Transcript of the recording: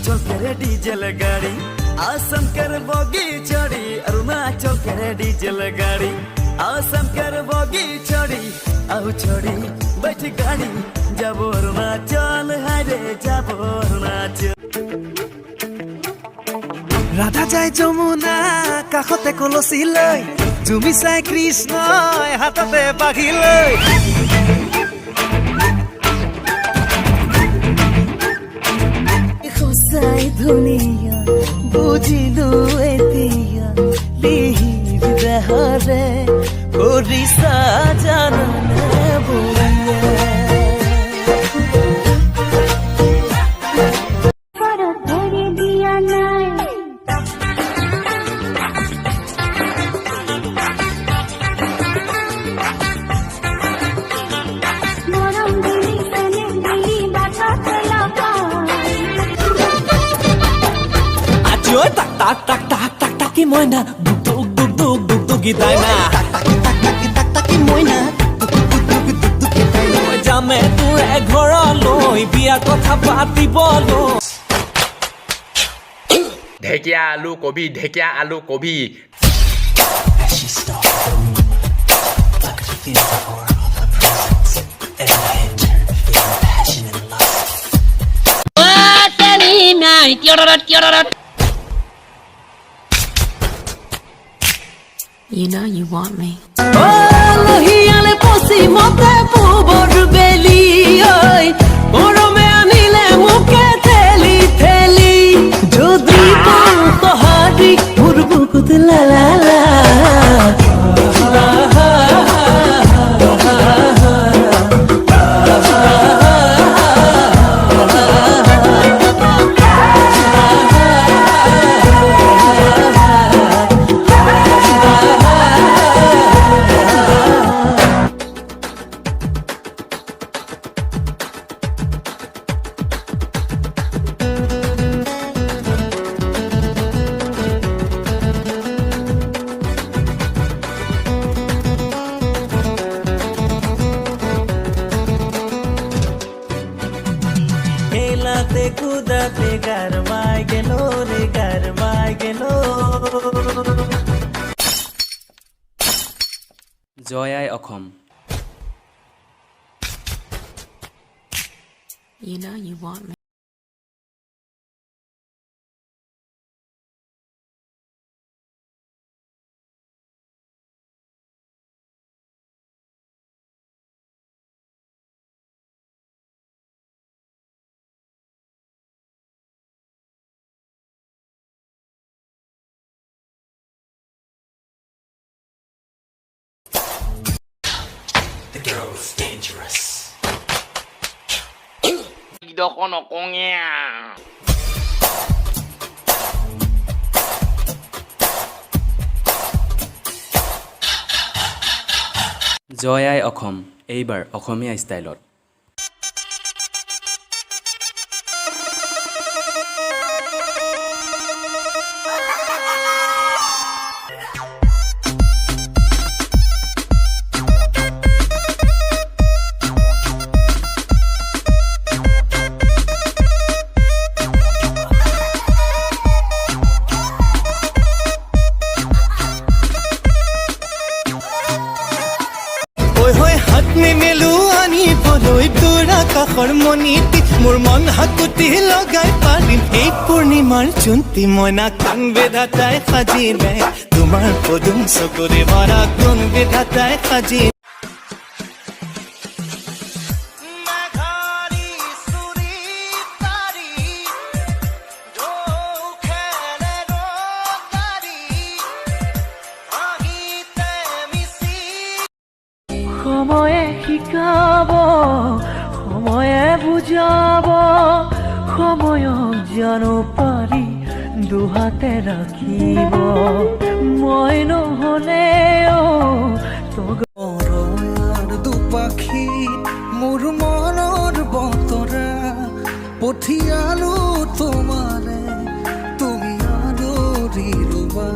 अरुणाचल के diesel गाड़ी आसम कर bogie चढ़ी अरुणाचल के डीजल गाड़ी आसम कर बोगी चढ़ी आउ चढ़ी बैठ गाड़ी जब अरुणाचल हारे जब अरुणाचल राधा যায় যমুনা কাষতে কলচি লৈ জুমি চাই কৃষ্ণই হাততে বাঘি লৈ সঁচাই ধুনীয়া বুজিলো এতিয়া লিহিৰ দেহৰে কৰিছা জাননে বুঢ়িয়া tak tak tak tak tak tak ki moina duk duk duk duk duk duk ki daina tak tak tak tak tak tak ki moina duk duk duk duk duk ki daina jame tu e ghora loi biya kotha patibolo ঢেকিয়া আলু কবি she started like a feel the aura of her presence and I had turned feeling passionate love You know you want me. lohiale posi mote pubor beli oi orome anile muke theli theli jodi pau tohari burbukut la la la খেলাতে কুদাতে গারমাই গেল রে গারমাই গেল জয়াই Assam You know you want me. the girl was dangerous দেখো নকঙিয়া জয়াই অসম এইবাৰ অসমীয়া ষ্টাইলত কাষৰ মণিটি মোৰ মন হাকুতি লগাই পাৰিম এই পূৰ্ণিমাৰ চুন্তি মইনা কোন বিধাতাই সাজিলে তোমাৰ পদুম চকুৰে ভৰা কোন বিধাতাই সাজি সময়ে শিকাব সময়ে বুজাব সময়ক জানো পাৰি দুহাতে ৰাখিব মই নহ'লেও দুপাখি মোৰ মনৰ বতৰা পঠিয়ালো তোমাৰে তুমি আদৰি ৰুবা